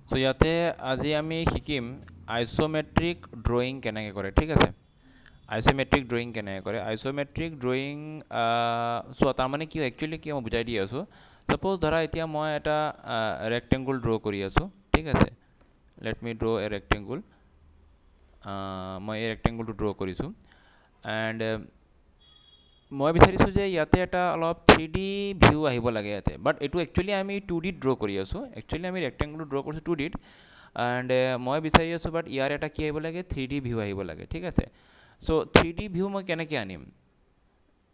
So ইয়াতে আজি আমি শিকিম আইসোমেট্ৰিক ড্ৰয়িং কেনেকৈ কৰে ঠিক আছে আইসোমেট্ৰিক ড্ৰয়িং কেনেকৈ কৰে আইসোমেট্ৰিক ড্ৰয়িং সো তাৰমানে কি একচুৱেলি কি মই বুজাই দি আছোঁ সাপোজ ধৰা এতিয়া মই এটা ৰেক্টেংগুল ড্ৰ কৰি আছোঁ ঠিক আছে লেট মি ড্ৰ এ ৰেক্টেংগুল মই এই ৰেক্টেংগুলটো ড্ৰ কৰিছোঁ এণ্ড মই বিচাৰিছোঁ যে ইয়াতে এটা অলপ 3D ভিউ আহিব লাগে ইয়াতে বাট এইটো একচুৱেলি আমি 2D ড্ৰ কৰি আছোঁ একচুৱেলি আমি ৰেক্টেংগুল ড্ৰ কৰিছোঁ 2D এণ্ড মই বিচাৰি আছোঁ বাট ইয়াৰ এটা কি আহিব লাগে 3D ভিউ আহিব লাগে ঠিক আছে চ' 3D ভিউ মই কেনেকৈ আনিম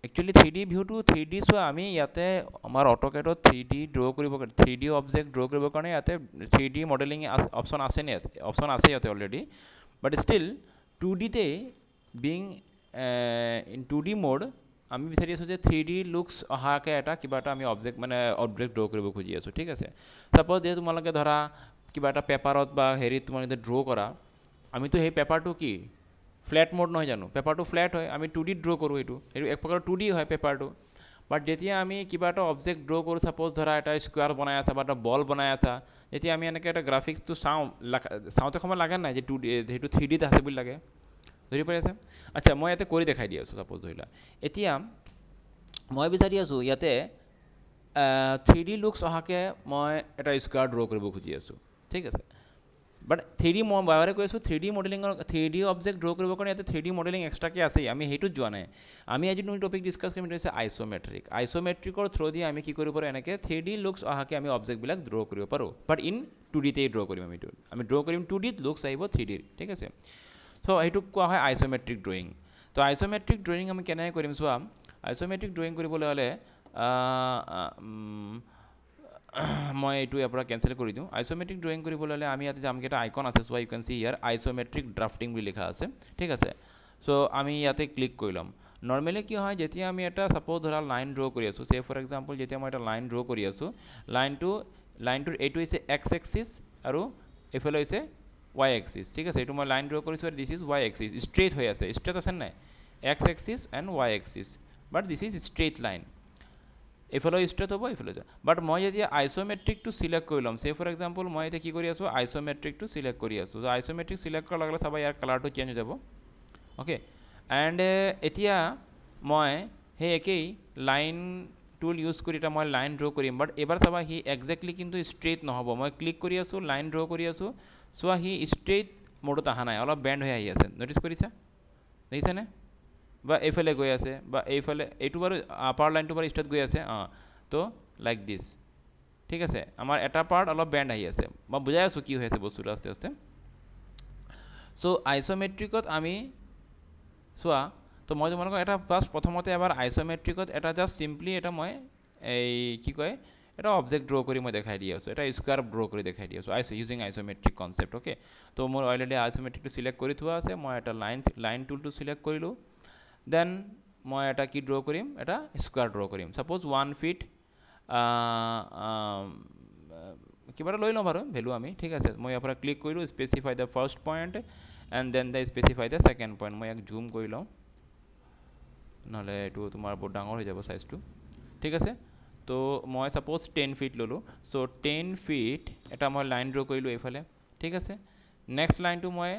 একচুৱেলি 3D ভিউটো 3D চোৱা আমি ইয়াতে আমাৰ অটোকেডত 3D ড্ৰ কৰিব 3D অবজেক্ট ড্ৰ কৰিবৰ কাৰণে ইয়াতে 3D মডেলিং অপশ্যন আছে নে অপশ্যন আছে ইয়াতে অলৰেডি বাট ষ্টিল 2Dতে বিং ইন 2D মোড আমি বিচাৰি আছোঁ যে 3D লুকছ অহাকৈ এটা কিবা এটা আমি অবজেক্ট ড্ৰ কৰিব খুজি আছোঁ ঠিক আছে ছাপ'জ যে তোমালোকে ধৰা কিবা এটা পেপাৰত বা হেৰিত তোমালোকে ড্ৰ কৰা আমিতো সেই পেপাৰটো কি ফ্লেট মোড নহয় জানো পেপাৰটো ফ্লেট হয় আমি 2D ড্ৰ কৰোঁ এইটো এক প্ৰকাৰ 2D হয় পেপাৰটো বাট যেতিয়া আমি কিবা এটা অবজেক্ট ড্ৰ কৰোঁ ছাপ'জ ধৰা এটা স্কুৱাৰ বনাই আছা বা এটা বল বনাই আছা যেতিয়া আমি এনেকৈ এটা গ্ৰাফিক্সটো চাওঁতে সময় লাগে নাই যে 2D সেইটো 3Dত আছে বুলি লাগে ধৰি পাই আছে আচ্ছা মই ইয়াতে কৰি দেখাই দি আছোঁ ছাপ'জ ধৰিলা এতিয়া মই বিচাৰি আছোঁ ইয়াতে 3D লুকছ অহাকৈ মই এটা স্কুৱাৰ ড্ৰ কৰিব খুজি আছোঁ ঠিক আছে বাট 3D মই বাৰে কৈ আছোঁ 3D মডেলিঙৰ 3D অবজেক্ট ড্ৰ কৰিবৰ কাৰণে ইয়াতে 3D মডেলিং এক্সট্ৰাকৈ আছেই আমি সেইটোত যোৱা নাই আমি আজি নতুন টপিক ডিছকাছ কৰিম এইটো হৈছে আইচোমেট্ৰিকৰ থ্ৰুদি আমি কি কৰিব পাৰোঁ এনেকৈ 3D লুকছ অহাকৈ আমি অবজেক্টবিলাক ড্ৰ কৰিব পাৰোঁ বাট ইন 2Dতেই ড্ৰ কৰিম আমি ড্ৰ কৰিম 2Dত লুকছ আহিব 3Dৰ ঠিক আছে চ' সেইটোক কোৱা হয় আইচোমেট্ৰিক ড্ৰয়িং তো আইচোমেট্ৰিক ড্ৰয়িং আমি কেনেকৈ কৰিম চোৱা আইচোমেট্ৰিক ড্ৰয়িং কৰিবলৈ হ'লে মই এইটো ইয়াৰ পৰা কেঞ্চেল কৰি দিওঁ আইচোমেট্ৰিক ড্ৰয়িং কৰিবলৈ হ'লে আমি ইয়াতে যামকেইটা আইকন আছে চোৱা ইউ কেন চি ইয়াৰ আইচোমেট্ৰিক ড্ৰাফটিং বুলি লিখা আছে ঠিক আছে চ' আমি ইয়াতে ক্লিক কৰি ল'ম নৰ্মেলি কি হয় যেতিয়া আমি এটা ছাপ'জ ধৰা লাইন ড্ৰ কৰি আছোঁ চে ফৰ এক্সাম্পল যেতিয়া মই এটা লাইন ড্ৰ কৰি আছোঁ লাইনটোৰ এইটো হৈছে এক্স এক্সিছ আৰু এইফালে হৈছে y axis ঠিক আছে এইটো মই লাইন ড্ৰ কৰিছোঁ this is y axis straight হৈ আছে ষ্ট্ৰেইট আছে নাই x axis and y axis but this is straight line এইফালে ষ্ট্ৰেইট হ'ব এইফালে যায় বাট মই যেতিয়া আইচোমেট্ৰিকটো চিলেক্ট কৰি ল'ম চে ফৰ এক্সাম্পল মই এতিয়া কি কৰি আছোঁ আইচোমেট্ৰিকটো চিলেক্ট কৰি আছোঁ চ' আইচোমেট্ৰিক চিলেক্ট কৰাৰ লগে লগে চাবা ইয়াৰ কালাৰটো চেঞ্জ হৈ যাব অ'কে এণ্ড এতিয়া মই সেই একেই লাইন টুল ইউজ কৰি এটা মই লাইন ড্ৰ কৰিম বাট এইবাৰ চাবা সি একজেক্টলি কিন্তু ষ্ট্ৰেইট নহ'ব মই ক্লিক কৰি আছোঁ লাইন ড্ৰ কৰি আছোঁ চোৱা সি ষ্ট্ৰেইট মোডত অহা নাই অলপ বেণ্ড হৈ আহি আছে ন'টিছ কৰিছা দেখিছেনে বা এইফালে গৈ আছে বা এইফালে এইটো বাৰু আপাৰ লাইনটো বাৰু ষ্ট্ৰেইট গৈ আছে তো লাইক দিছ ঠিক আছে আমাৰ এটা পাৰ্ট অলপ বেণ্ড আহি আছে মই বুজাই আছোঁ কি হৈ আছে বস্তুটো আস্তে আস্তে চ' আইচোমেট্ৰিকত আমি চোৱা তো মই তোমালোকক এটা ফাৰ্ষ্ট প্ৰথমতে এবাৰ আইচোমেট্ৰিকত এটা জাষ্ট চিম্পলি এটা মই এই কি কয় এটা অবজেক্ট ড্ৰ কৰি মই দেখাই দি আছোঁ এটা স্কুৱাৰ ড্ৰ কৰি দেখাই দি আছোঁ ইউজিং আইচোমেট্ৰিক কনচেপ্ট অ'কে তো মোৰ অলৰেডি আইচোমেট্ৰিকটো চিলেক্ট কৰি থোৱা আছে মই এটা লাইন টুলটো চিলেক্ট কৰিলোঁ দেন মই এটা কি ড্ৰ কৰিম এটা স্কুৱাৰ ড্ৰ কৰিম ছাপ'জ 1 ফিট কিবা এটা লৈ ল'ম বাৰু ভেলু আমি ঠিক আছে মই ইয়াৰ পৰা ক্লিক কৰিলোঁ specify the first point and then the specify the second point মই ইয়াক জুম কৰি লওঁ নহ'লে এইটো তোমাৰ বহুত ডাঙৰ হৈ যাব চাইজটো ঠিক আছে তো মই ছাপ'জ 10 ফিট ল'লোঁ চ' 10 ফিট এটা মই লাইন ড্ৰ কৰিলোঁ এইফালে ঠিক আছে নেক্সট লাইনটো মই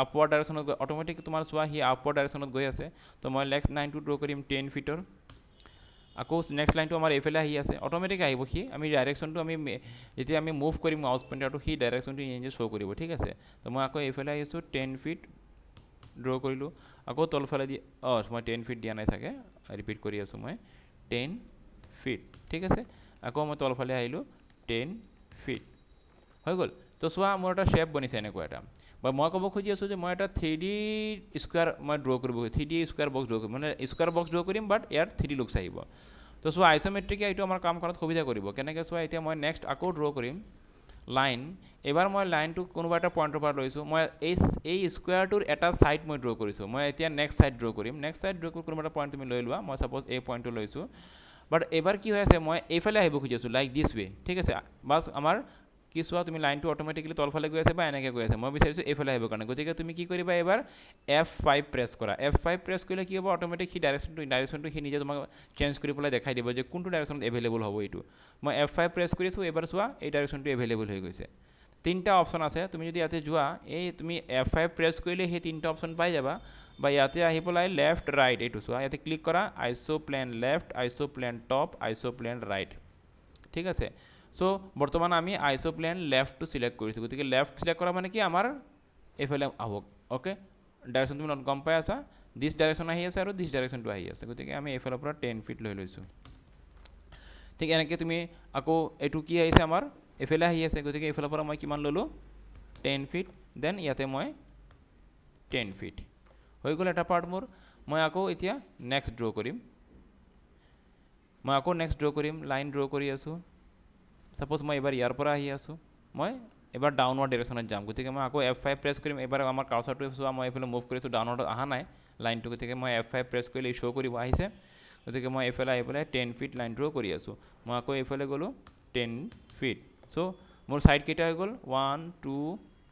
আপৱাৰ্ড ডাইৰেকশ্যনত গৈ অট'মেটিক তোমাৰ চোৱা সি আপৱাৰ্ড ডাইৰেকশ্যনত গৈ আছে তো মই নেক্সট লাইনটো ড্ৰ কৰিম 10 ফিটৰ আকৌ নেক্সট লাইনটো আমাৰ এইফালে আহি আছে অট'মেটিক আহিব সি আমি ডাইৰেকশ্যনটো আমি যেতিয়া আমি মুভ কৰিম মাউচ পইণ্টাৰটো সি ডাইৰেকশ্যনটো নিজে শ্ব' কৰিব ঠিক আছে তো মই আকৌ এইফালে আহিছোঁ 10 ফিট ড্ৰ কৰিলোঁ আকৌ তলফালে দি মই 10 ফিট দিয়া নাই চাগে ৰিপিট কৰি আছোঁ মই 10 ফিট ঠিক আছে আকৌ মই তলফালে আহিলোঁ 10 ফিট হৈ গ'ল তো চোৱা মোৰ এটা শ্বেপ বনিছে এনেকুৱা এটা বা মই ক'ব খুজি আছোঁ যে মই এটা 3D স্কুৱাৰ মই ড্ৰ কৰিব 3D স্কুৱাৰ বক্স ড্ৰ কৰিম মানে স্কুৱাৰ বক্স ড্ৰ কৰিম বাট ইয়াত 3D লুকছ আহিব তো চোৱা আইচোমেট্ৰিকে এইটো আমাৰ কাম কৰাত সুবিধা কৰিব কেনেকৈ চোৱা এতিয়া মই নেক্সট আকৌ ড্ৰ কৰিম লাইন এইবাৰ মই লাইনটো কোনোবা এটা পইণ্টৰ পৰা লৈছোঁ মই এই স্কুৱাৰটোৰ এটা ছাইড মই ড্ৰ কৰিছোঁ মই এতিয়া নেক্সট ছাইড ড্ৰ কৰিম নেক্সট ছাইড ড্ৰ কৰি কোনোবা এটা পইণ্ট তুমি লৈ লোৱা মই ছাপ'জ এই পইণ্টটো লৈছোঁ বাট এইবাৰ কি হৈ আছে মই এইফালে আহিব খুজি আছোঁ লাইক দিছ ৱে ঠিক আছে বাছ আমাৰ কি চোৱা তুমি লাইনটো অট'মেটিকেলি তলফালে গৈ আছে বা এনেকৈ গৈ আছে মই বিচাৰিছোঁ এইফালে আহিবৰ কাৰণে গতিকে তুমি কি কৰিবা এইবাৰ F5 প্ৰেছ কৰা F5 প্ৰেছ কৰিলে কি হ'ব অট'মেটিক সি ডাইৰেকশ্যনটো সি নিজে তোমাক চেঞ্জ কৰি পেলাই দেখাই দিব যে কোনটো ডাইৰেকশ্যনত এভেইলেবল হ'ব এইটো মই F5 প্ৰেছ কৰিছোঁ এইবাৰ চোৱা এই ডাইৰেকশ্যনটো এভেইলেবল হৈ গৈছে তিনিটা অপশ্যন আছে তুমি যদি ইয়াতে যোৱা এই তুমি F5 প্ৰেছ কৰিলে সেই তিনিটা অপশ্যন পাই যাবা বা ইয়াতে আহি পেলাই লেফ্ট ৰাইট এইটো চোৱা ইয়াতে ক্লিক কৰা আইসোপ্লেন লেফ্ট আইসোপ্লেন টপ আইসোপ্লেন ৰাইট ঠিক আছে সো বৰ্তমান আমি আইসোপ্লেন লেফ্টটো সিলেক্ট কৰিছো গতিকে লেফ্ট সিলেক্ট কৰা মানে কি আমাৰ এফালে আহক ওকে ডাইৰেকশন তুমি নট গম পাই আছা দিস ডাইৰেকশন আহি আছে আৰু দিস ডাইৰেকশনটো আহি আছে গতিকে আমি এফালৰ পৰা 10 ফিট লৈ লৈছো ঠিক এনেকৈ তুমি আকৌ এইটো কি আহিছে আমাৰ এফালে আহি আছে গতিকে এফালৰ পৰা মই কিমান ললো 10 ফিট দেন ইয়াতে মই 10 ফিট হৈ গ'ল এটা পাৰ্ট মোৰ মই আকৌ এতিয়া নেক্সট ড্ৰ কৰিম মই আকৌ নেক্সট ড্ৰ কৰিম লাইন ড্ৰ কৰি আছো সাপোজ মই এবাৰ ইয়াৰ পৰা আহি আছো মই এবাৰ ডাউনৱাৰ্ড ডাইৰেকশনত যাম গতিকে মই আকৌ F5 প্ৰেছ কৰিম এবাৰ আমাৰ কাৰ্সৰটো চোৱা মই এফালে মুভ কৰিছো ডাউনৱাৰ্ড আহা নাই লাইনটো গতিকে মই F5 প্ৰেছ কৰিলে শো কৰিব আহিছে গতিকে মই এফালে আহি পেলাই 10 ফিট লাইন ড্ৰ কৰি আছো মই আকৌ এফালে গলো 10 ফিট সো মোৰ সাইড কেইটা হৈ গল 1 2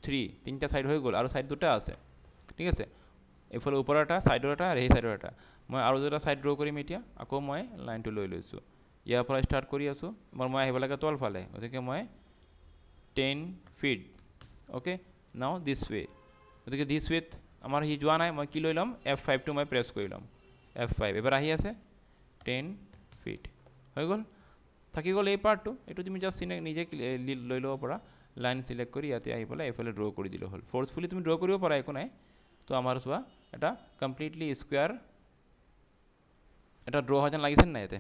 3 তিনটা সাইড হৈ গল আৰু সাইড দুটা আছে ঠিক আছে এফালে ওপৰ এটা সাইডৰ এটা আৰু এই সাইডৰ এটা মই আৰু দুটা সাইড ড্ৰ কৰিম এতিয়া আকৌ মই লাইনটো লৈ লৈছো ইয়াৰ পৰা স্টাৰ্ট কৰি আছো মই আহিব লাগে তল ফালে গতিকে মই 10 ফিট ওকে নাও দিস ওয়ে গতিকে দিস ওয়েত আমাৰ হি যোৱা নাই মই কি লৈ লম F5 টো মই প্ৰেছ কৰি লম F5 এবাৰ আহি আছে 10 ফিট হৈ গল থাকি গল এই পাৰ্টটো এটো তুমি জাস্ট নিজে লৈ লব পৰা লাইন সিলেক্ট কৰি ইয়াতে আহি পেলাই এফালে ড্ৰ কৰি দিলে হল ফোৰ্সফুলি তুমি ড্ৰ কৰিব পাৰা একো নাই তো আমাৰ চোৱা এটা কমপ্লিটলি স্কয়াৰ এটা ড্ৰ হয় যেন লাগিছে না ইয়াতে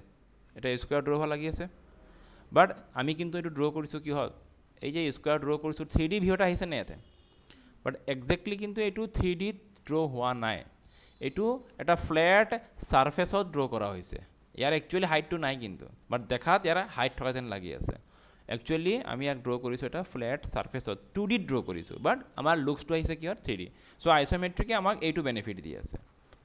এটা স্কয়াৰ ড্ৰ হোৱা লাগি আছে বাট আমি কিন্তু এটো ড্ৰ কৰিছো কি হল এই যে স্কয়াৰ ড্ৰ কৰিছো 3D ভিউটা আহিছে না ইয়াতে বাট এক্স্যাক্টলি কিন্তু এটো 3D ড্ৰ হোৱা নাই এটো এটা ফ্ল্যাট সাৰফেসত ড্ৰ কৰা হৈছে ইয়াৰ একচুয়ালি হাইটটো নাই কিন্তু বাট দেখাত ইয়াৰ হাইট থকা যেন লাগি আছে একচুয়ালি আমি ইয়াক ড্ৰ কৰিছো এটা ফ্ল্যাট সাৰফেসত 2D ড্ৰ কৰিছো বাট আমাৰ লুকসটো আহিছে কি হয় 3D সো আইসোমেট্ৰিকে আমাক এইটো বেনিফিট দি আছে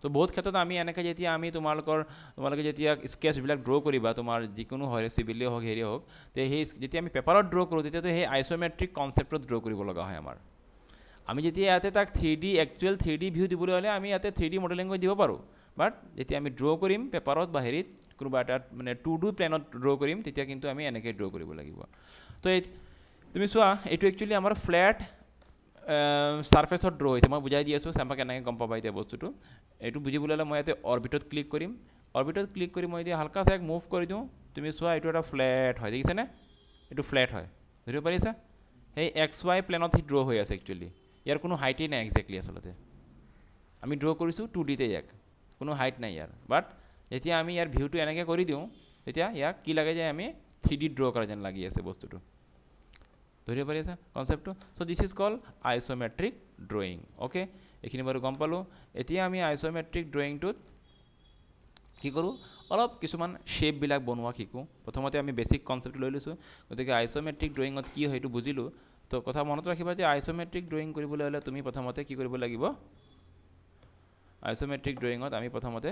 সো বহুত ক্ষেত্ৰত আমি এনেকৈ যেতিয়া আমি তোমালোকে যেতিয়া স্কেচ বিলাক ড্ৰ কৰিবা তোমাৰ যিকোনো হয় সিভিলে হওক হেৰি হওক তে সেই যেতিয়া আমি পেপাৰত ড্ৰ কৰো তেতিয়া সেই আইসোমেট্ৰিক কনসেপ্টত ড্ৰ কৰিব লগা হয় আমাৰ আমি যেতিয়া ইয়াতে তাক 3D একচুয়াল 3D ভিউ দিবলৈ হলে আমি ইয়াতে 3D মডেলিং কৰি দিব পাৰো বাট যেতিয়া আমি ড্ৰ কৰিম পেপাৰত বা হেৰিত কোনোবা এটা মানে 2D প্লেনত ড্ৰ কৰিম তেতিয়া কিন্তু আমি এনেকৈ ড্ৰ কৰিব লাগিব তো তুমি চোৱা এইটো একচুয়ালি আমাৰ ফ্ল্যাট সাৰফেসত ড্ৰ হৈছে মই বুজাই দি আছো সাম্পা কেনেকৈ গম পাবা এতিয়া বস্তুটো এইটো বুজিবলৈ হলে মই ইয়াতে অৰবিটত ক্লিক কৰিম অৰবিটত ক্লিক কৰি মই এতিয়া হালকা সা এক মুভ কৰি দিওঁ তুমি চোৱা এইটো এটা ফ্ল্যাট হয় দেখিছে নে এইটো ফ্ল্যাট হয় ধৰিব পাৰিছা এই XY প্লেনত হি ড্ৰ হৈ আছে একচুয়ালি ইয়াৰ কোনো হাইটই নাই এক্স্যাক্টলি আসলতে আমি ড্ৰ কৰিছো 2D তে ইয়াক কোনো হাইট নাই ইয়াৰ বাট যেতিয়া আমি ইয়াৰ ভিউটো এনেকৈ কৰি দিওঁ তেতিয়া ইয়াক কি লাগে যে আমি 3D ড্ৰ কৰা যেন লাগি আছে বস্তুটো ধৰিব পাৰিছা কনসেপ্টটো so this is call isometric drawing okay এখিনি বাৰু গম পালো এতিয়া আমি আইসোমেট্ৰিক ড্ৰয়িংটোত কি কৰো অলপ কিছুমান শেপ বিলাক বনোৱা শিকো প্ৰথমতে আমি বেসিক কনসেপ্ট লৈ লৈছো গতিকে আইসোমেট্ৰিক ড্ৰয়িংত কি হয় এটো বুজিলো তো কথা মনত ৰাখিবা যে আইসোমেট্ৰিক ড্ৰয়িং কৰিবলৈ হলে তুমি প্ৰথমতে কি কৰিব লাগিব আইসোমেট্ৰিক ড্ৰয়িংত আমি প্ৰথমতে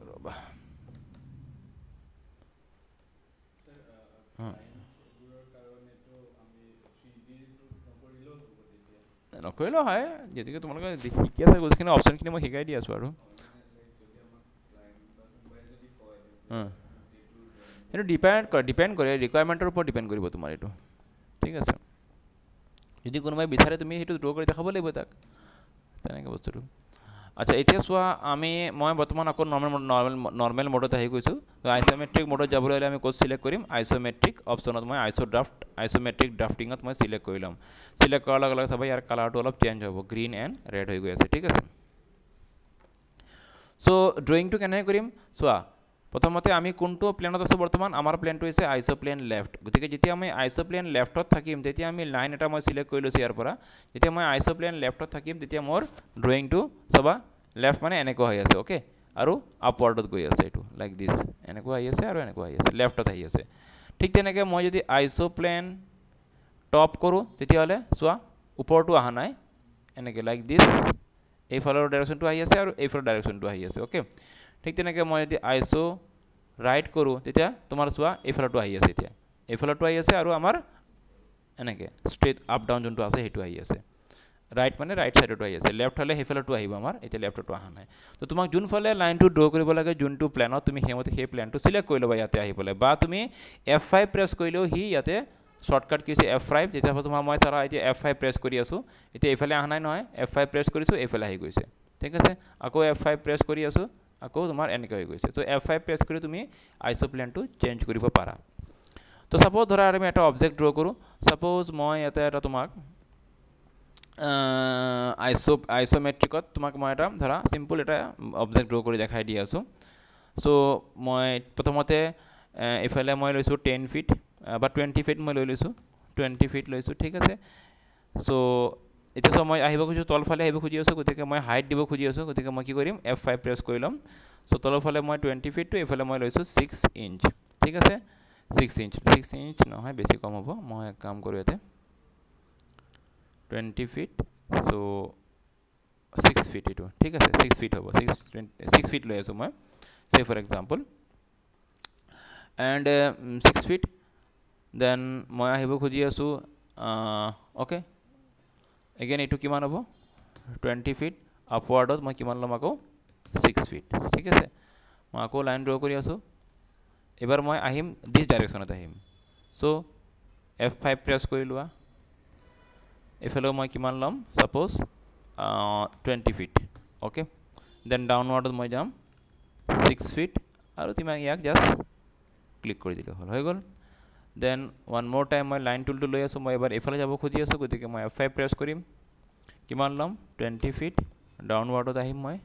ৰবা নকৰিলেও হয় যেতিকে তোমালোকে শিকি আছে গোটেইখিনি অপশ্যনখিনি মই শিকাই দি আছো আৰু এইটো ডিপেণ্ড কৰে ৰিকুৱাৰমেণ্টৰ ওপৰত ডিপেণ্ড কৰিব তোমাৰ এইটো ঠিক আছে যদি কোনোবাই বিচাৰে তুমি সেইটো ড্ৰ কৰি দেখাব লাগিব তাক তেনেকৈ বস্তুটো আচ্ছা এতিয়া চোৱা মই বৰ্তমান আকৌ নৰ্মেল মোডত আহি গৈছো আইসোমেট্ৰিক মোডত যাবলৈ হলে আমি কোড সিলেক্ট কৰিম আইসোমেট্ৰিক অপশ্যনত মই আইসোমেট্ৰিক ড্ৰাফটিংত মই সিলেক্ট কৰি লম সিলেক্ট কৰাৰ লগে লগে চাবা ইয়াৰ কালাৰটো অলপ চেঞ্জ হ'ব গ্ৰীন এণ্ড ৰেড হৈ গৈ আছে ঠিক আছে সো ড্ৰয়িংটো কেনেকৈ কৰিম চোৱা প্ৰথমতে আমি কোনটো প্লেনত আছো বৰ্তমান আমাৰ প্লেনটো হৈছে আইসোপ্লেন লেফ্ট গতিকে যেতিয়া আমি আইসোপ্লেন লেফ্টত থাকিম তেতিয়া আমি লাইন এটা মই সিলেক্ট কৰি লৈছো ইয়াৰ পৰা যেতিয়া মই আইসোপ্লেন লেফ্টত থাকিম তেতিয়া মোৰ ড্ৰয়িংটো চাবা লেফ্ট মানে এনেকৈ হৈ আছে ওকে আৰু আপৱাৰ্ডত গৈ আছে এটো লাইক দিস এনেকৈ আহি আছে আৰু এনেকৈ আহি আছে লেফ্টত আহি আছে ঠিক তেনেকৈ মই যদি আইসোপ্লেন টপ কৰো তেতিয়া হলে চোৱা ওপৰটো আহা নাই এনেকৈ লাইক দিস এই ফালৰ ডাইৰেকশনটো আহি আছে আৰু এই ফালৰ ডাইৰেকশনটো আহি আছে ওকে ঠিক তেনেকৈ মই যদি আইসো ৰাইট কৰো তেতিয়া তোমাৰ চোৱা এই ফালটো আহি আছে এতিয়া এই ফালটো আহি আছে আৰু আমাৰ এনেকৈ ষ্ট্ৰেট আপ ডাউন যোনটো আছে হেতু আহি আছে ৰাইট মানে ৰাইট সাইডটো আহি আছে লেফট হলে হেফালটো আহিব আমাৰ এতিয়া লেফটটো অহা নাই তো তোমাক যোনফালে লাইনটো ড্ৰ কৰিব লাগে যোনটো প্লেনত তুমি হেমতে সেই প্লেনটো সিলেক্ট কৰি লবা ইয়াতে আহিবলৈ বা তুমি F5 প্ৰেছ কৰিলেও হি ইয়াতে শৰ্টকাট কি আছে F5 যেতিয়া তোমাৰ মই চাৰা এতিয়া F5 প্ৰেছ কৰি আছো এতিয়া এইফালে অহা নাই নহয় F5 প্ৰেছ কৰিছো এইফালে আহি গৈছে ঠিক আছে আকৌ F5 প্ৰেছ কৰি আছো আকৌ তোমাৰ এনেকৈ হৈ গৈছে তো F5 প্ৰেছ কৰি তুমি আইসোপ্লেনটো চেঞ্জ কৰিব পাৰা তো সাপোজ ধৰা আমি এটা অবজেক্ট ড্ৰ কৰো সাপোজ মই এটা তোমাক আইসোমেট্ৰিকত তোমাক মই এটা ধৰা সিম্পল এটা অবজেক্ট ড্ৰ কৰি দেখাই দি আছো সো মই প্ৰথমতে ইফালে মই লৈছো 10 ফিট বা 20 ফিট মই লৈ লৈছো 20 ফিট লৈছো ঠিক আছে সো এটা সময় আহিব খুজিছো তলফালে আহিব খুজি আছো গতিকে মই হাইট দিব খুজি আছো গতিকে মই কি কৰিম F5 প্ৰেছ কৰি লম সো তলফালে মই 20 ফিট টু ইফালে মই লৈছো 6 ইঞ্চ ঠিক আছে 6 ইঞ্চ নহয় বেছি কম হ'ব মই এক কাম কৰো এতে 20 feet so 6 feet itu ঠিক আছে 6 feet hobo 6 feet লৈ আছো মই say for example and 6 feet then মই আহিব খুজি আছো okay again itu কিমান হ'ব 20 feet upward মই কিমান লম আকৌ 6 feet ঠিক আছে মই আকৌ লাইন ড্ৰ কৰি আছো এবাৰ মই আহিম this directionত আহিম so F5 প্ৰেছ কৰি লোৱা ইফালে মই কিমান লম সাপোজ 20 ফিট ওকে দেন ডাউনওয়াৰ্ড মই যাম 6 ফিট আৰু তুমি ইয়াক জাস্ট ক্লিক কৰি দিলে হল হৈ গল দেন ওয়ান মোৰ টাইম মই লাইন টুলটো লৈ আছো মই এবাৰ ইফালে যাব খুজি আছো গতিকে মই F5 প্ৰেছ কৰিম কিমান লম 20 ফিট ডাউনওয়াৰ্ডত আহিম মই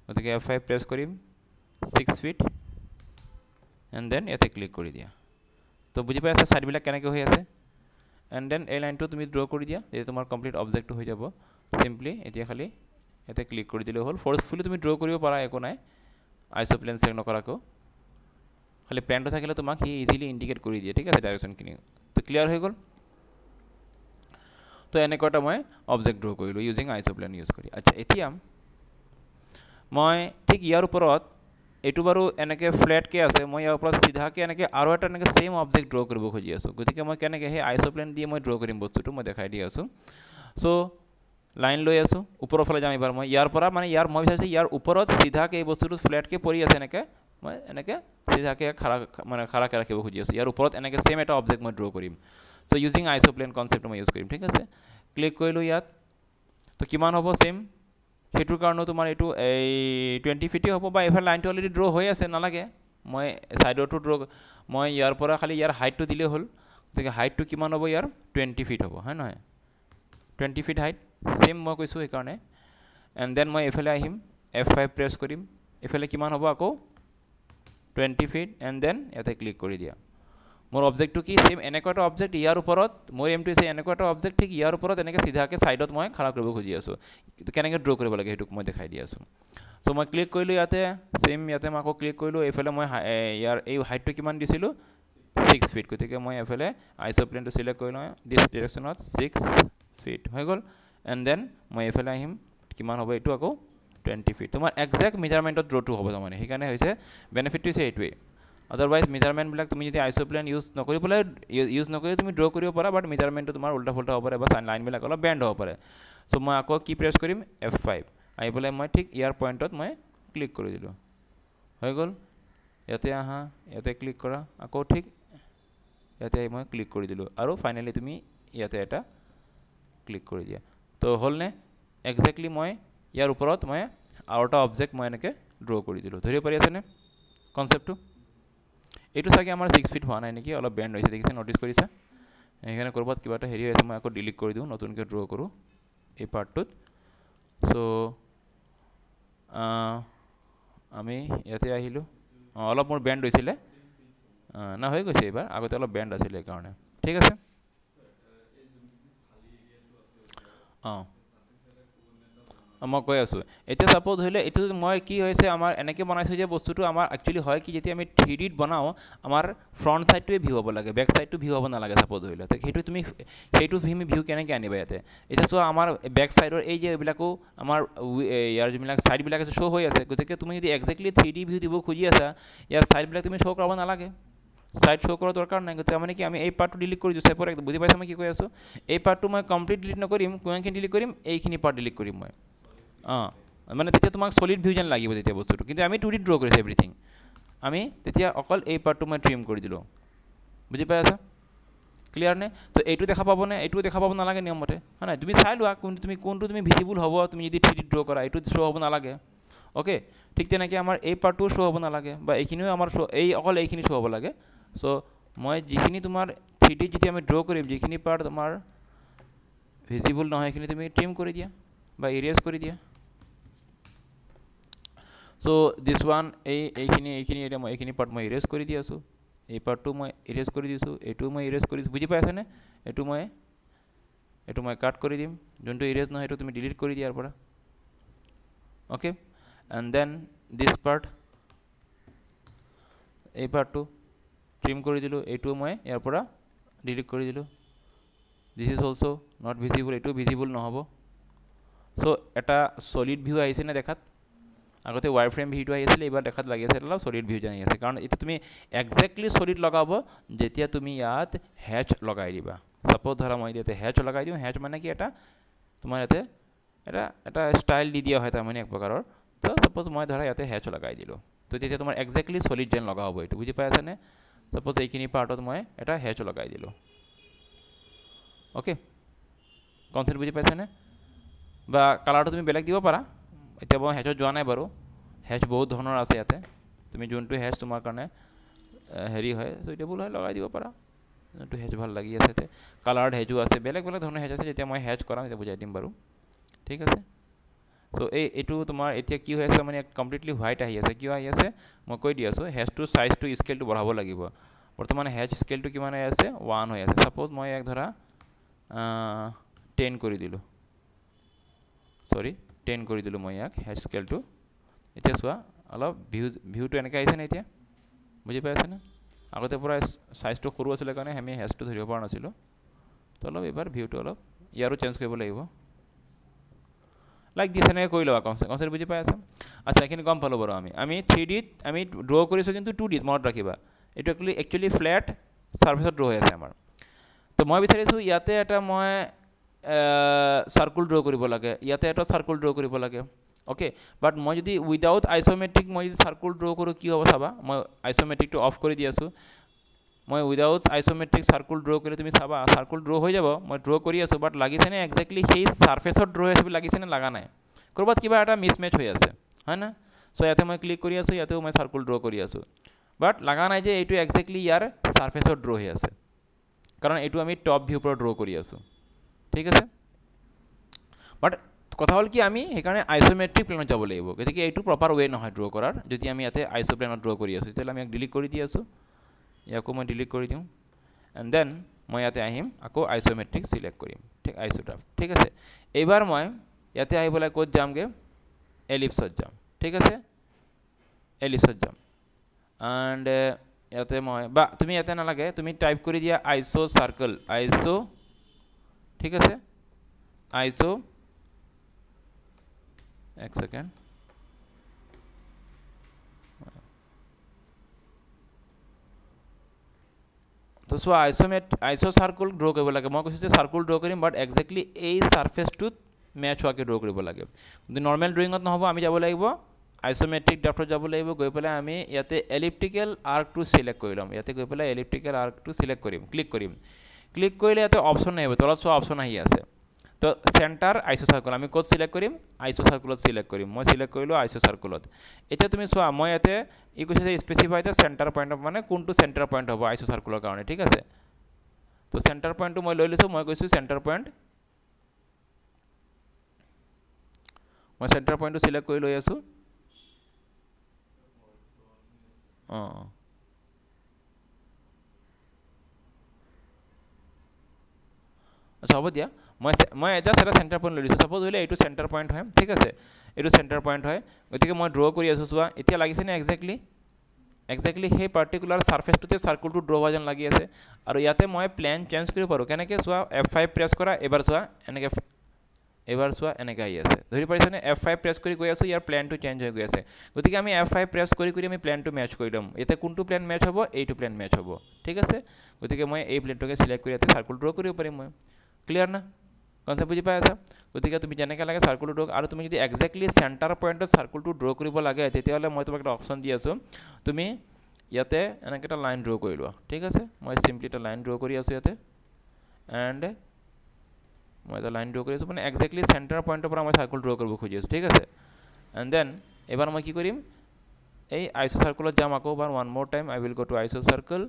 গতিকে F5 প্ৰেছ কৰিম 6 ফিট এন্ড দেন এতে ক্লিক কৰি দিয়া তো বুজি পাইছা সাইড বিলাক কেনেকৈ হৈ আছে and then এই লাইনটো তুমি ড্ৰ কৰি দিয়া যে তোমাৰ কমপ্লিট অবজেক্টটো হৈ যাব সিম্পলি এতিয়া খালি এতে ক্লিক কৰি দিলে হল ফোৰ্সফুলি তুমি ড্ৰ কৰিব পাৰা একো নাই আইসোপ্লেন সেট নকৰাকো খালি প্লেনটো থাকিলে তোমাক হি ইজিলি ইন্ডিকেট কৰি দিয়ে ঠিক আছে ডাইৰেকশন কিনি তো ক্লিয়াৰ হৈ গল তো এনেকটা মই অবজেক্ট ড্ৰ কৰিলো ইউজিং আইসোপ্লেন ইউজ কৰি আচ্ছা এতিয়া মই ঠিক ইয়াৰ ওপৰত এটু বাৰো এনেকে ফ্ল্যাট কে আছে মই ইয়াৰ ওপৰত সিধা কে এনেকে আৰু এটা এনেকে সেম অবজেক্ট ড্ৰ কৰিব খুজি আছো গতিকে মই কেনেকে হে আইসোপ্লেন দিয়ে মই ড্ৰ কৰিম বস্তুটো মই দেখাই দি আছো সো লাইন লৈ আছো ওপৰৰ ফালে যাম এবাৰ মই ইয়াৰ পৰা মানে ইয়াৰ মই বিচাৰিছো ইয়াৰ ওপৰত সিধা কে এই বস্তুটো ফ্ল্যাট কে পৰি আছে এনেকে মই এনেকে সিধা কে খাৰা কে ৰাখিব খুজি আছো ইয়াৰ ওপৰত এনেকে সেম এটা অবজেক্ট মই ড্ৰ কৰিম সো ইউজিং আইসোপ্লেন কনসেপ্ট মই ইউজ কৰিম ঠিক আছে ক্লিক কৰিলো ইয়াত তো কিমান হ'ব সেম হেতুৰ কাৰণে তোমাৰ এটো এই 20 ফিট হ'ব বা এফাল লাইনটো অলৰেডি ড্ৰ হৈ আছে নালাগে মই সাইডটো ড্ৰ মই ইয়াৰ পৰা খালি ইয়াৰ হাইটটো দিলে হল গতিকে হাইটটো কিমান হ'ব ইয়াৰ 20 ফিট হ'ব হয় নহয় 20 ফিট হাইট সেম মই কৈছো এই কাৰণে এন্ড দেন মই এফালে আহিম F5 প্ৰেছ কৰিম এফালে কিমান হ'ব আকৌ 20 ফিট এন্ড দেন ইয়াতে ক্লিক কৰি দিয়া মোৰ অবজেক্টটো কি সেম এনেকটা অবজেক্ট ইয়াৰ ওপৰত মোৰ এমটো আছে এনেকটা অবজেক্ট ঠিক ইয়াৰ ওপৰত এনেকে সিধাকে সাইডত মই খাৰা কৰিব খুজি আছো কেনেকে ড্ৰ কৰিব লাগে হেতুক মই দেখাই দি আছো সো মই ক্লিক কৰিলো ইয়াতে সেম ইয়াতে মই আকৌ ক্লিক কৰিলো এফালে মই ইয়াৰ এই হাইটটো কিমান দিছিলো 6 ফিট গতিকে মই এফালে আইসোপ্লেনটো সিলেক্ট কৰি লওঁ দিস ডাইৰেকশনত 6 ফিট হৈ গল এন্ড দেন মই এফালে আহিম কিমান হ'ব এটো আকৌ 20 ফিট তোমাৰ এক্সাক্ট মেজাৰমেন্টত ড্ৰটো হ'ব মানে সেইকাৰণে হৈছে বেনিফিটটো আছে এইটোৱে otherwise measurement বিলাক তুমি যদি আইসোপ্লেন ইউজ নকৰি পলে ইউজ নকৰি তুমি ড্ৰ কৰিব পাৰা বাট মেজাৰমেন্টটো তোমাৰ উল্টা ফুল্টা হ'ব পাৰে বা লাইন বিলাক অলপ বেন্ড হ'ব পাৰে সো মই আকৌ কি প্ৰেছ কৰিম F5 আই বলে মই ঠিক ইয়াৰ পয়েন্টত মই ক্লিক কৰি দিলো হৈ গল ইয়াতে আহা ইয়াতে ক্লিক কৰা আকৌ ঠিক ইয়াতে মই ক্লিক কৰি দিলো আৰু ফাইনালি তুমি ইয়াতে এটা ক্লিক কৰি দিয়া তো হল নে এক্স্যাক্টলি মই ইয়াৰ ওপৰত মই আৰু এটা অবজেক্ট মই এনেকে ড্ৰ কৰি দিলো ধৰিব পাৰি আছে নে কনসেপ্টটো এটো সাকে আমাৰ 6 ফিট হোৱা নাই নেকি অলপ বেন্ড হৈছে দেখিছে নোটিস কৰিছা এখানে কৰবাত কিবা এটা হেৰি হৈছে মই আকৌ ডিলিট কৰি দিও নতুনকে ড্ৰ কৰো এই পাৰ্টটোত সো আমি ইয়াতে আহিলো অলপ মোৰ বেন্ড হৈছিলে না হৈ গৈছে এবাৰ আগতে অলপ বেন্ড আছিল এই কাৰণে ঠিক আছে মই কৈ আছো এতিয়া সাপোজ হইলে এটো মই কি হৈছে আমাৰ এনেকে বনাইছো যে বস্তুটো আমাৰ একচুয়ালি হয় কি যেতিয়া আমি 3D ত বনাও আমাৰ ফ্ৰন্ট সাইডটোৱে ভিউ হ'ব লাগে ব্যাক সাইডটো ভিউ হ'ব না লাগে সাপোজ হইলে তো হেতু তুমি হেতু ভিউ কেনেকে আনিবা ইয়াতে এটা সো আমাৰ ব্যাক সাইডৰ এই যে এবিলাকো আমাৰ ইয়াৰ যিবিলাক সাইড বিলাক শো হৈ আছে গতিকে তুমি যদি এক্স্যাক্টলি 3D ভিউ দিব খুজি আছা ইয়াৰ সাইড বিলাক তুমি শো কৰাব না লাগে সাইড শ্ব' কৰাৰ দৰকাৰ নাই গতিকে মানে কি আমি এই পাৰ্টটো ডিলিট কৰি দিওঁ চেপৰ একদম বুজি পাইছা মই কি কৈ আছোঁ এই পাৰ্টটো মই কমপ্লিট ডিলিট নকৰিম কোনখিনি ডিলিট কৰিম এইখিনি পাৰ্ট ডিলিট কৰিম মই মানে তেতিয়া তোমাক সলিড ভিউ যেন লাগিব তেতিয়া বস্তুটো কিন্তু আমি 2D ড্ৰ কৰিছোঁ এভৰিথিং আমি তেতিয়া অকল এই পাৰ্টটো মই ট্ৰিম কৰি দিলোঁ বুজি পাই আছা ক্লিয়াৰ নে তো এইটো দেখা পাবনে এইটো দেখা পাব নালাগে নিয়মমতে হয় নাই তুমি চাই লোৱা কোনটো তুমি ভিজিবল হ'ব তুমি যদি 3D ড্ৰ কৰা এইটো শ্ব' হ'ব নালাগে ওকে ঠিক তেনেকৈ আমাৰ এই পাৰ্টটো শ্ব' হ'ব নালাগে বা এইখিনিও আমাৰ এই অকল এইখিনি শ্ব' হ'ব লাগে চ' মই যিখিনি তোমাৰ 3D যেতিয়া আমি ড্ৰ কৰিম যিখিনি পাৰ্ট তোমাৰ ভিজিবল নহয় সেইখিনি তুমি ট্ৰিম কৰি দিয়া বা ইৰেজ কৰি দিয়া চ' দিছ ওৱান এইখিনি এতিয়া মই এইখিনি পাৰ্ট মই ইৰেজ কৰি দি আছোঁ এই পাৰ্টটো মই ইৰেজ কৰি দিছোঁ এইটো মই ইৰেজ কৰিছোঁ বুজি পাই আছেনে এইটো মই কাট কৰি দিম যোনটো ইৰেজ নহয় সেইটো তুমি ডিলিট কৰি দিয়াৰ পৰা okay and then this part এই পাৰ্টটো ট্ৰিম কৰি দিলোঁ এইটো মই ইয়াৰ পৰা ডিলিট কৰি দিলোঁ this is also' not visible এইটো ভিজিবল নহ'ব চ' এটা সলিড ভিউ আহিছেনে দেখাত আগতে ৱায়াৰ ফ্ৰেম ভিউটো আহি আছিলে এইবাৰ দেখাত লাগি আছে অলপ সলিড ভিউ যেন আহি আছে কাৰণ এইটো তুমি একজেক্টলি সলিড লগাব যেতিয়া তুমি ইয়াত হেচ লগাই দিবা সাপোজ ধৰা মই ইয়াতে হেচ লগাই দিওঁ হেচ মানে কি এটা তোমাৰ ইয়াতে এটা ষ্টাইল দি দিয়া হয় তাৰমানে এক প্ৰকাৰৰ তো সাপোজ মই ধৰা ইয়াতে হেচ লগাই দিলোঁ তো তেতিয়া তোমাৰ একজেক্টলি সলিড যেন লগা হ'ব এইটো বুজি পাই আছেনে সাপোজ এইখিনি পাৰ্টত মই এটা হেচ লগাই দিলোঁ ওকে কনচেপ্ট বুজি পাইছেনে বা কালাৰটো তুমি বেলেগ দিব পাৰা এতিয়া মই হেচত যোৱা নাই বাৰু হেচ বহুত ধৰণৰ আছে ইয়াতে তুমি যোনটো হেচ তোমাৰ কাৰণে হেৰি হয় চুইটেবল হয় লগাই দিব পাৰা যোনটো হেচ ভাল লাগি আছে তে কালাৰ্ড হেজো আছে বেলেগ ধৰণৰ হেচ আছে যেতিয়া মই হেচ কৰাম তেতিয়া বুজাই দিম বাৰু ঠিক আছে চ' এইটো তোমাৰ এতিয়া কি হৈ আছে মানে কমপ্লিটলি হোৱাইট আহি আছে কিয় আহি আছে মই কৈ দি আছোঁ হেচটো চাইজটো স্কেলটো বঢ়াব লাগিব বৰ্তমান হেচ স্কেলটো কিমান হৈ আছে 1 হৈ আছে সাপোজ মই এক ধৰা 10 কৰি দিলোঁ সৰি 10 কৰি দিলোঁ মই ইয়াক হেচ স্কেলটো এতিয়া চোৱা অলপ ভিউটো এনেকৈ আহিছেনে এতিয়া বুজি পাই আছেনে আগতে পৰা চাইজটো সৰু আছিলে কাৰণে আমি হেচটো ধৰিব পৰা নাছিলোঁ তো অলপ এইবাৰ ভিউটো অলপ ইয়াৰো চেঞ্জ কৰিব লাগিব লাইক দিছ এনেকৈ কৰি লোৱা কনচেপ্ট বুজি পাই আছে আচ্ছা এইখিনি গম পালোঁ বাৰু আমি 3Dত আমি ড্ৰ কৰিছোঁ কিন্তু 2Dত মনত ৰাখিবা এইটো একচুৱেলি ফ্লেট ছাৰ্ফেচত ড্ৰ হৈ আছে আমাৰ তো মই বিচাৰিছোঁ ইয়াতে এটা মই সাৰ্কুল ড্ৰ কৰিব লাগে ইয়াতে এটা সাৰ্কুল ড্ৰ কৰিব লাগে ওকে বাট মই যদি উইদাউট আইসোমেট্ৰিক মই যদি সাৰ্কুল ড্ৰ কৰোঁ কি হ'ব চাবা মই আইসোমেট্ৰিকটো অফ কৰি দি আছোঁ মই উইদাউট আইসোমেট্ৰিক সাৰ্কুল ড্ৰ কৰি তুমি চাবা সাৰ্কুল ড্ৰ হৈ যাব মই ড্ৰ কৰি আছোঁ বাট লাগিছেনে একজেক্টলি সেই ছাৰ্ফেচত ড্ৰ হৈ আছে বুলি লাগিছেনে লগা নাই ক'ৰবাত কিবা এটা মিছমেচ হৈ আছে হয় না চ' ইয়াতে মই ক্লিক কৰি আছোঁ ইয়াতেও মই সাৰ্কুল ড্ৰ কৰি আছোঁ বাট লগা নাই যে এইটো একজেক্টলি ইয়াৰ ছাৰ্ফেচত ড্ৰ হৈ আছে কাৰণ এইটো আমি টপ ভিউৰ পৰা ড্ৰ কৰি আছোঁ ঠিক আছে বাট কথা হ'ল কি আমি সেইকাৰণে আইসোমেট্ৰিক প্লেনত যাব লাগিব গতিকে এইটো প্ৰপাৰ ৱে নহয় ড্ৰ কৰাৰ যদি আমি ইয়াতে আইসো প্লেনত ড্ৰ কৰি আছোঁ তেতিয়াহ'লে আমি ইয়াক ডিলিট কৰি দি আছোঁ ইয়াকো মই ডিলিট কৰি দিওঁ এণ্ড দেন মই ইয়াতে আহিম আকৌ আইসোমেট্ৰিক চিলেক্ট কৰিম ঠিক আইসোগ্ৰাফ ঠিক আছে এইবাৰ মই ইয়াতে আহি পেলাই ক'ত যামগৈ এলিপ্সত যাম ঠিক আছে এলিপ্সত যাম এণ্ড ইয়াতে মই বা তুমি ইয়াতে নালাগে তুমি টাইপ কৰি দিয়া আইসো সাৰ্কেল আইসো ঠিক আছে আইসো এক সেকেন্ড তো চোৱা আইসো সাৰ্কুল ড্ৰ কৰিব লাগে মই কৈছোঁ যে সাৰ্কুল ড্ৰ কৰিম বাট একজেক্টলি এই ছাৰ্ফেচটোত মেচ হোৱাকৈ ড্ৰ কৰিব লাগে কিন্তু নৰ্মেল ড্ৰয়িঙত নহ'ব আমি যাব লাগিব আইসোমেট্ৰিক ড্ৰাফ্টত যাব লাগিব গৈ পেলাই আমি ইয়াতে এলিপ্টিকেল আৰ্কটো চিলেক্ট কৰি ল'ম ইয়াতে গৈ পেলাই এলিপ্টিকেল আৰ্কটো চিলেক্ট কৰিম ক্লিক কৰিলে ইয়াতে অপশ্যন আহিব তলত চোৱা অপশ্যন আহি আছে তো চেণ্টাৰ আইসো সাৰ্কুল আমি ক'ত চিলেক্ট কৰিম আইসো সাৰ্কুলত চিলেক্ট কৰিম মই চিলেক্ট কৰিলোঁ আইসো সাৰ্কুলত এতিয়া তুমি চোৱা মই ইয়াতে ই কৈছে যে স্পেচিফাই দ্য চেণ্টাৰ পইণ্ট মানে কোনটো চেণ্টাৰ পইণ্ট হ'ব আইসো সাৰ্কুলৰ কাৰণে ঠিক আছে তো চেণ্টাৰ পইণ্টটো মই লৈ লৈছোঁ মই কৈছোঁ চেণ্টাৰ পইণ্ট মই চেণ্টাৰ পইণ্টটো চিলেক্ট কৰি লৈ আছোঁ আচ্ছা হ'ব দিয়া মই জাষ্ট এটা চেণ্টাৰ পইণ্ট লৈ দিছোঁ ছাপ'জ হ'লে এইটো চেণ্টাৰ পইণ্ট হয় ঠিক আছে এইটো চেণ্টাৰ পইণ্ট হয় গতিকে মই ড্ৰ কৰি আছোঁ চোৱা এতিয়া লাগিছেনে একজেক্টলি সেই পাৰ্টিকুলাৰ ছাৰ্ফেচটোতে চাৰ্কুলটো ড্ৰ হোৱা যেন লাগি আছে আৰু ইয়াতে মই প্লেন চেঞ্জ কৰিব পাৰোঁ কেনেকৈ চোৱা F5 প্ৰেছ কৰা এবাৰ চোৱা এনেকৈ এবাৰ চোৱা এনেকৈ আহি আছে ধৰি পাৰিছানে F5 প্ৰেছ কৰি গৈ আছোঁ ইয়াৰ প্লেনটো চেঞ্জ হৈ গৈ আছে গতিকে আমি F5 প্ৰেছ কৰি আমি প্লেনটো মেচ কৰি ল'ম এতিয়া কোনটো প্লেন মেচ হ'ব এইটো প্লেন মেচ হ'ব ঠিক আছে গতিকে মই এই প্লেনটোকে সিলেক্ট কৰি ইয়াতে সাৰ্কুল ড্ৰ কৰিব পাৰিম মই ক্লিয়াৰ না কনসেপ্ট বুজি পাই আছা গতিকে তুমি যেনেকৈ লাগে সাৰ্কুলটো ড্ৰ আৰু তুমি যদি এক্সাক্টলি চেণ্টাৰ পইণ্টত সাৰ্কুলটো ড্ৰ কৰিব লাগে তেতিয়াহ'লে মই তোমাক এটা অপশ্যন দি আছোঁ তুমি ইয়াতে এনেকৈ এটা লাইন ড্ৰ কৰি লোৱা ঠিক আছে মই সিম্পলি এটা লাইন ড্ৰ কৰি আছোঁ ইয়াতে এণ্ড মই এটা লাইন ড্ৰ কৰি আছোঁ মানে এক্সাক্টলি চেণ্টাৰ পইণ্টৰ পৰা মই সাৰ্কুল ড্ৰ কৰিব খুজি আছোঁ ঠিক আছে এণ্ড দেন এবাৰ মই কি কৰিম এই আইসো সাৰ্কুলত যাম আকৌ এবাৰ ওৱান মোৰ time I will go to আইসো সাৰ্কুল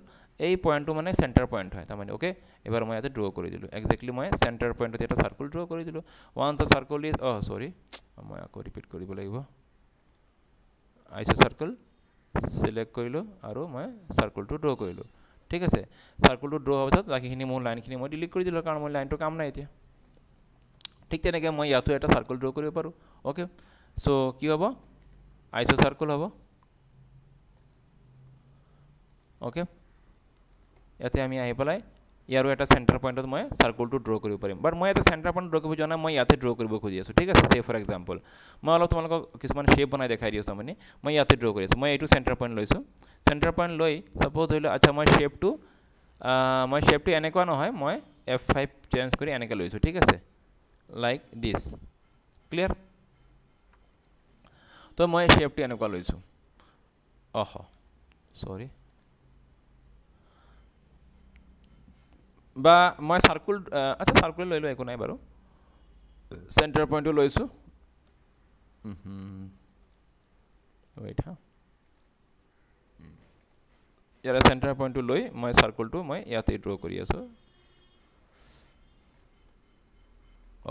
এই পইণ্টটো মানে চেণ্টাৰ পইণ্ট হয় তাৰমানে ওকে এবাৰ মই ইয়াতে ড্ৰ কৰি দিলোঁ এক্সাক্টলি মই চেণ্টাৰ পইণ্টত এটা সাৰ্কুল ড্ৰ কৰি দিলোঁ ওৱান দ্য সাৰ্কুল ইজ সৰি মই আকৌ ৰিপিট কৰিব লাগিব আইসো সাৰ্কুল সিলেক্ট কৰিলোঁ আৰু মই সাৰ্কুলটো ড্ৰ কৰিলোঁ ঠিক আছে সাৰ্কুলটো ড্ৰ হোৱাৰ পিছত বাকীখিনি মোৰ লাইনখিনি মই ডিলিট কৰি দিলোঁ কাৰণ মোৰ লাইনটো কাম নাই এতিয়া ঠিক তেনেকৈ মই ইয়াতো এটা সাৰ্কুল ড্ৰ কৰিব পাৰোঁ ওকে সো কি হ'ব আইসো সাৰ্কুল হ'ব ওকে ইয়াতে আমি আহি পেলাই ইয়াৰো এটা চেণ্টাৰ পইণ্টত মই সাৰ্কুলটো ড্ৰ কৰিব পাৰিম বাট মই এটা চেণ্টাৰ পইণ্ট ড্ৰ কৰিব যোৱা নাই মই ইয়াতে ড্ৰ কৰিব খুজি আছোঁ ঠিক আছে সে ফৰ এক্সাম্পল মই অলপ তোমালোকক কিছুমান শ্বেপ বনাই দেখাই দি আছোঁ মানে মই ইয়াতে ড্ৰ কৰি আছোঁ মই এইটো চেণ্টাৰ পইণ্ট লৈছোঁ চেণ্টাৰ পইণ্ট লৈ ছাপ'জ ধৰি লওঁ আচ্ছা মই শ্বেপটো এনেকুৱা নহয় মই F5 চেঞ্জ কৰি এনেকৈ লৈছোঁ ঠিক আছে লাইক দিছ ক্লিয়াৰ তো মই শ্বেপটো এনেকুৱা লৈছোঁ সৰি বা মই সাৰ্কুল আচ্ছা সাৰ্কুল লৈ একো নাই বাৰু চেণ্টাৰ পইণ্টটো লৈছোঁ ৱেইট হা ইয়াৰে চেণ্টাৰ পইণ্টটো লৈ মই সাৰ্কুলটো মই ইয়াতে ড্ৰ কৰি আছোঁ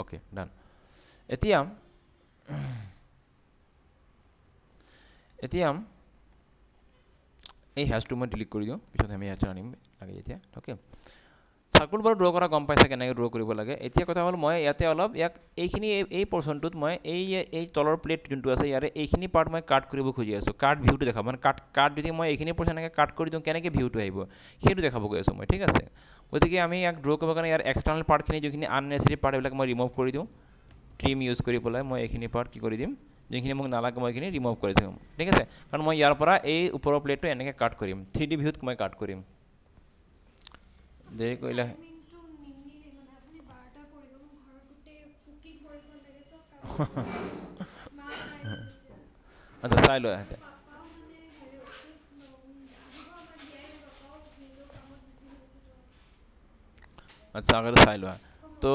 ওকে ডান এতিয়া এই হেজটো মই ডিলিট কৰি দিওঁ পিছত আমি হেজ আনিম লাগে এতিয়া ওকে সাৰ্কুল বাৰু ড্ৰ কৰা গম পাইছা কেনেকৈ ড্ৰ কৰিব লাগে এতিয়া কথা হ'ল মই ইয়াতে অলপ ইয়াক এইখিনি এই পৰ্চনটোত মই এই তলৰ প্লেট যোনটো আছে ইয়াৰে এইখিনি পাৰ্ট মই কাট কৰিব খুজি আছোঁ কাট ভিউটো দেখাব মানে কাট যদি মই এইখিনি পৰ্চন এনেকৈ কাট কৰি দিওঁ কেনেকৈ ভিউটো আহিব সেইটো দেখাব গৈ আছোঁ মই ঠিক আছে গতিকে আমি ইয়াক ড্ৰ কৰিবৰ কাৰণে ইয়াৰ এক্সটাৰ্নেল পাৰ্টখিনি যিখিনি আননেচেৰী পাৰ্ট এইবিলাক মই ৰিমুভ কৰি দিওঁ ট্ৰিম ইউজ কৰি পেলাই মই এইখিনি পাৰ্ট কি কৰি দিম যিখিনি মোক নালাগে মই এইখিনি ৰিমুভ কৰি দিম ঠিক আছে কাৰণ মই ইয়াৰ পৰা এই ওপৰৰ প্লেটটো এনেকৈ কাট কৰিম 3D ভিউত মই কাট কৰিম দেৰি কৰিলে আচ্ছা চাই লোৱা ইয়াতে আচ্ছা আগতে চাই লোৱা তো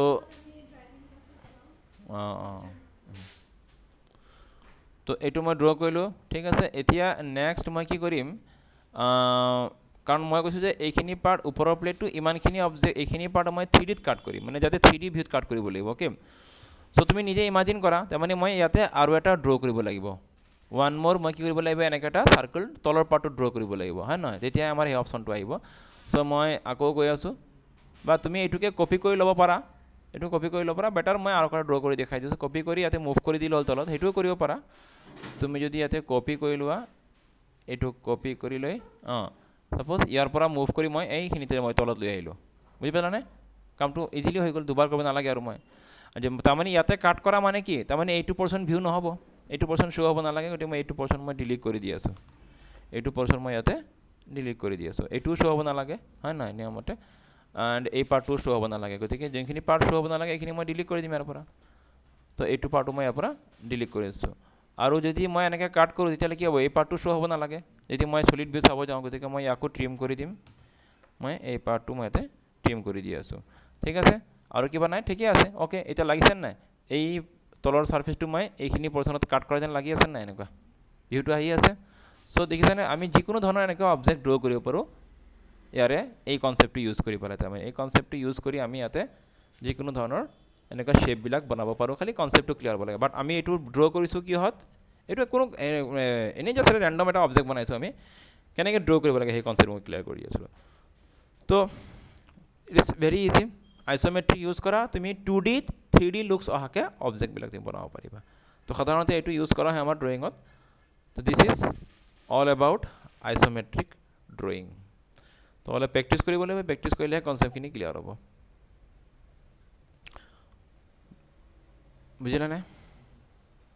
তো এইটো মই ড্ৰ কৰিলোঁ ঠিক আছে এতিয়া নেক্সট মই কি কৰিম কাৰণ মই কৈছোঁ যে এইখিনি পাৰ্ট ওপৰৰ প্লেটটো ইমানখিনি অবজেক্ট এইখিনি পাৰ্ট মই 3Dত কাট কৰিম মানে যাতে 3D ভিউত কাট কৰিব লাগিব ওকে সো তুমি নিজে ইমাজিন কৰা তাৰমানে মই ইয়াতে আৰু এটা ড্ৰ কৰিব লাগিব ওৱান মোৰ মই কি কৰিব লাগিব এনেকৈ এটা সাৰ্কুল তলৰ পাৰ্টটো ড্ৰ কৰিব লাগিব হয় নহয় তেতিয়া আমাৰ সেই অপশ্যনটো আহিব সো মই আকৌ গৈ আছোঁ বা তুমি এইটোকে কপি কৰি ল'ব পাৰা এইটো কপি কৰি ল'ব পাৰা বেটাৰ মই আৰু এটা ড্ৰ কৰি দেখাই দিছোঁ কপি কৰি ইয়াতে মুভ কৰি দিলোঁ তলত সেইটোও কৰিব পাৰা তুমি যদি ইয়াতে কপি কৰি লোৱা এইটো কপি কৰি লৈ সাপোজ ইয়াৰ পৰা মুভ কৰি মই এইখিনিতে মই তলত লৈ আহিলোঁ বুজি পালানে কামটো ইজিলি হৈ গ'ল দুবাৰ কৰিব নালাগে আৰু মই তাৰমানে ইয়াতে কাট কৰা মানে কি তাৰমানে এইটো পৰ্চন ভিউ নহ'ব এইটো পৰ্চন শ্ব' হ'ব নালাগে গতিকে মই এইটো পৰ্চন মই ডিলিট কৰি দি আছোঁ এইটো পৰ্চন মই ইয়াতে ডিলিট কৰি দি আছোঁ এইটোও শ্ব' হ'ব নালাগে হয় নহয় নিয়মতে এণ্ড এই পাৰ্টটো শ্ব' হ'ব নালাগে গতিকে যোনখিনি পাৰ্ট শ্ব' হ'ব নালাগে এইখিনি মই ডিলিট কৰি দিম ইয়াৰ পৰা তো এইটো পাৰ্টো মই ইয়াৰ পৰা ডিলিট কৰি আছোঁ আৰু যদি মই এনেকৈ কাট কৰোঁ তেতিয়াহ'লে কি হ'ব এই পাৰ্টটো শ্ব' হ'ব নালাগে যদি মই চলিড ভিউ চাব যাওঁ গতিকে মই ইয়াকো ট্ৰিম কৰি দিম মই এই পাৰ্টটো মই ইয়াতে ট্ৰিম কৰি দি আছোঁ ঠিক আছে আৰু কিবা নাই ঠিকে আছে ওকে এতিয়া লাগিছে নাই এই তলৰ ছাৰ্ফেচটো মই এইখিনি পৰ্চনত কাট কৰা যেন লাগি আছে নাই এনেকুৱা ভিউটো আহি আছে সো দেখিছেনে আমি যিকোনো ধৰণৰ এনেকুৱা অবজেক্ট ড্ৰ কৰিব পাৰোঁ ইয়াৰে এই কনচেপ্টটো ইউজ কৰি পেলাই তাৰমানে এই কনচেপ্টটো ইউজ কৰি আমি ইয়াতে যিকোনো ধৰণৰ এনেকুৱা শ্বেপবিলাক বনাব পাৰোঁ খালি কনচেপ্টটো ক্লিয়াৰ হ'ব লাগে বাট আমি এইটো ড্ৰ কৰিছোঁ কিহত এইটো কোনো এনেই জাষ্ট ৰেণ্ডম এটা অবজেক্ট বনাইছোঁ আমি কেনেকৈ ড্ৰ কৰিব লাগে সেই কনচেপ্ট মই ক্লিয়াৰ কৰি আছিলোঁ তো it is very easy isometric use কৰা তুমি 2D 3D লুকছ অহাকৈ অবজেক্টবিলাক তুমি বনাব পাৰিবা তো সাধাৰণতে এইটো ইউজ কৰা হয় আমাৰ ড্ৰয়িঙত তো this is all about isometric drawing তো অলপ প্ৰেক্টিছ কৰিব লাগিব প্ৰেক্টিছ কৰিলেহে কনচেপ্টখিনি ক্লিয়াৰ হ'ব বুজিলানে?